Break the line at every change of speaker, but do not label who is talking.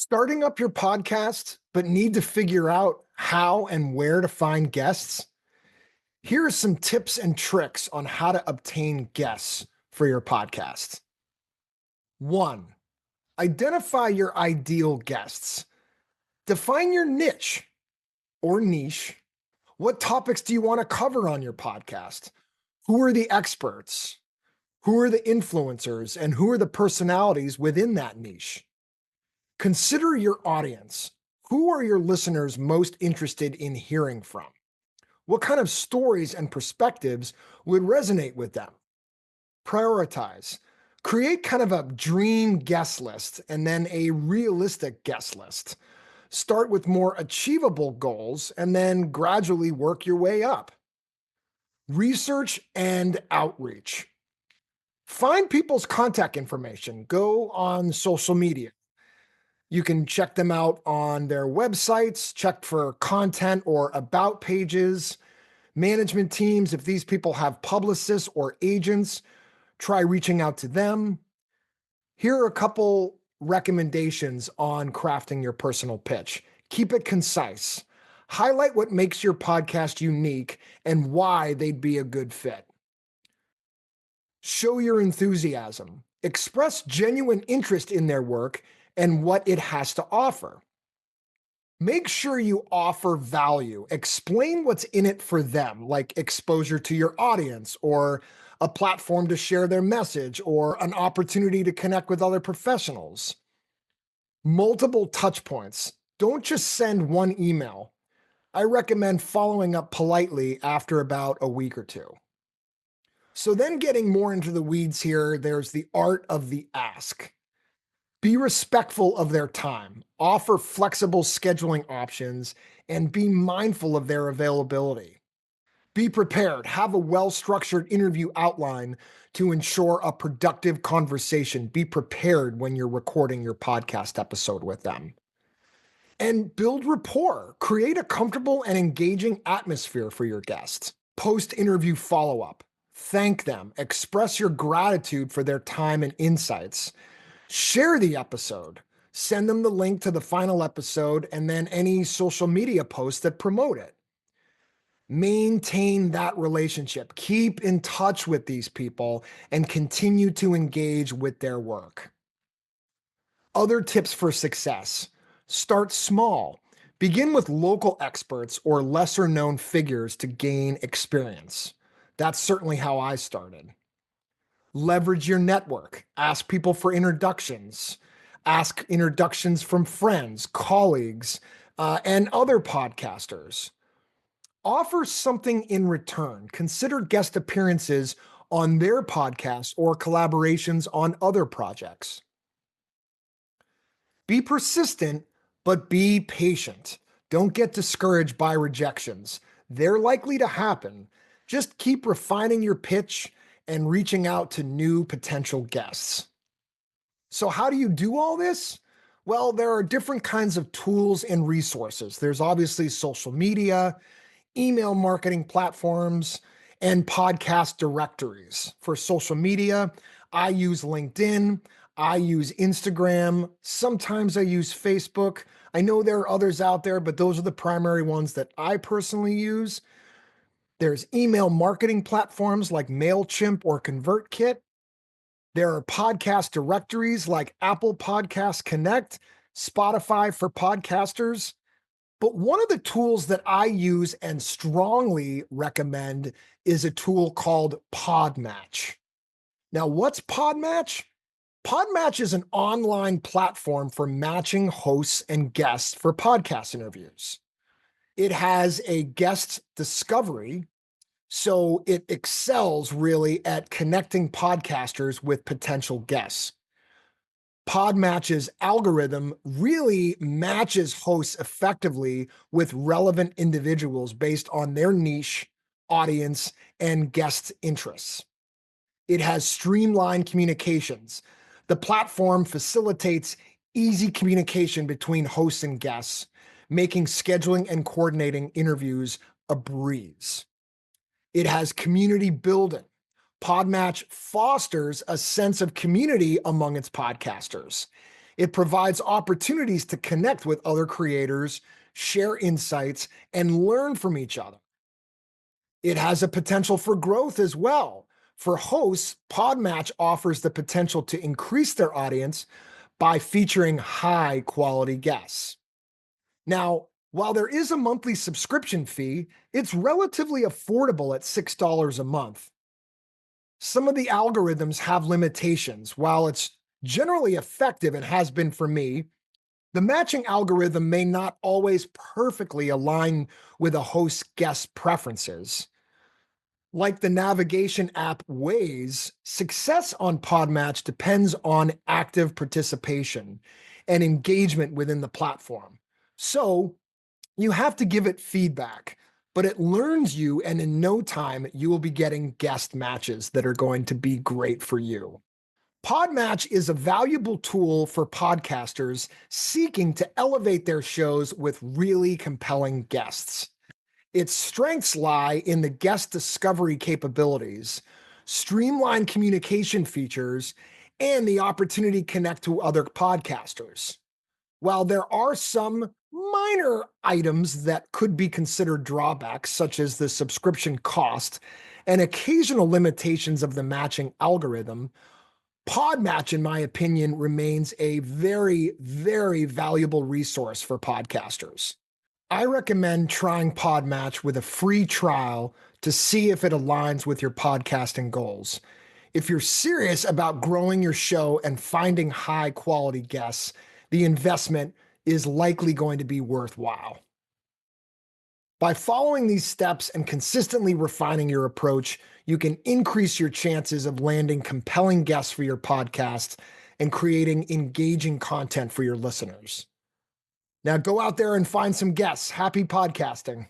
Starting up your podcast, but need to figure out how and where to find guests? Here are some tips and tricks on how to obtain guests for your podcast. One, identify your ideal guests. Define your niche or niche. What topics do you want to cover on your podcast? Who are the experts? Who are the influencers? And who are the personalities within that niche? Consider your audience. Who are your listeners most interested in hearing from? What kind of stories and perspectives would resonate with them? Prioritize. Create kind of a dream guest list and then a realistic guest list. Start with more achievable goals and then gradually work your way up. Research and outreach. Find people's contact information. Go on social media. You can check them out on their websites, check for content or about pages, management teams. If these people have publicists or agents, try reaching out to them. Here are a couple recommendations on crafting your personal pitch. Keep it concise. Highlight what makes your podcast unique and why they'd be a good fit. Show your enthusiasm. Express genuine interest in their work and what it has to offer. Make sure you offer value. Explain what's in it for them, like exposure to your audience or a platform to share their message or an opportunity to connect with other professionals. Multiple touch points. Don't just send one email. I recommend following up politely after about a week or two. So then getting more into the weeds here, there's the art of the ask. Be respectful of their time, offer flexible scheduling options, and be mindful of their availability. Be prepared, have a well-structured interview outline to ensure a productive conversation. Be prepared when you're recording your podcast episode with them. And build rapport, create a comfortable and engaging atmosphere for your guests. Post-interview follow-up, thank them, express your gratitude for their time and insights. Share the episode, send them the link to the final episode, and then any social media posts that promote it. Maintain that relationship. Keep in touch with these people and continue to engage with their work. Other tips for success. Start small. Begin with local experts or lesser known figures to gain experience. That's certainly how I started. Leverage your network. Ask people for introductions. Ask introductions from friends, colleagues, and other podcasters. Offer something in return. Consider guest appearances on their podcast or collaborations on other projects. Be persistent, but be patient. Don't get discouraged by rejections. They're likely to happen. Just keep refining your pitch and reaching out to new potential guests. So how do you do all this? Well, there are different kinds of tools and resources. There's obviously social media, email marketing platforms, and podcast directories. For social media, I use LinkedIn, I use Instagram, sometimes I use Facebook. I know there are others out there, but those are the primary ones that I personally use. There's email marketing platforms like MailChimp or ConvertKit. There are podcast directories like Apple Podcasts Connect, Spotify for podcasters. But one of the tools that I use and strongly recommend is a tool called Podmatch. Now, what's Podmatch? Podmatch is an online platform for matching hosts and guests for podcast interviews. It has a guest discovery, so it excels really at connecting podcasters with potential guests. Podmatch's algorithm really matches hosts effectively with relevant individuals based on their niche, audience, and guest interests. It has streamlined communications. The platform facilitates easy communication between hosts and guests, making scheduling and coordinating interviews a breeze. It has community building. Podmatch fosters a sense of community among its podcasters. It provides opportunities to connect with other creators, share insights, and learn from each other. It has a potential for growth as well. For hosts, Podmatch offers the potential to increase their audience by featuring high quality guests. Now, while there is a monthly subscription fee, it's relatively affordable at $6 a month. Some of the algorithms have limitations. While it's generally effective and has been for me, the matching algorithm may not always perfectly align with a host's guest preferences. Like the navigation app Waze, success on Podmatch depends on active participation and engagement within the platform. So you have to give it feedback, but it learns you, and in no time, you will be getting guest matches that are going to be great for you. Podmatch is a valuable tool for podcasters seeking to elevate their shows with really compelling guests. Its strengths lie in the guest discovery capabilities, streamlined communication features, and the opportunity to connect to other podcasters. While there are some minor items that could be considered drawbacks, such as the subscription cost and occasional limitations of the matching algorithm, Podmatch, in my opinion, remains a very, very valuable resource for podcasters. I recommend trying Podmatch with a free trial to see if it aligns with your podcasting goals. If you're serious about growing your show and finding high quality guests, the investment is likely going to be worthwhile. By following these steps and consistently refining your approach, you can increase your chances of landing compelling guests for your podcast and creating engaging content for your listeners. Now go out there and find some guests. Happy podcasting.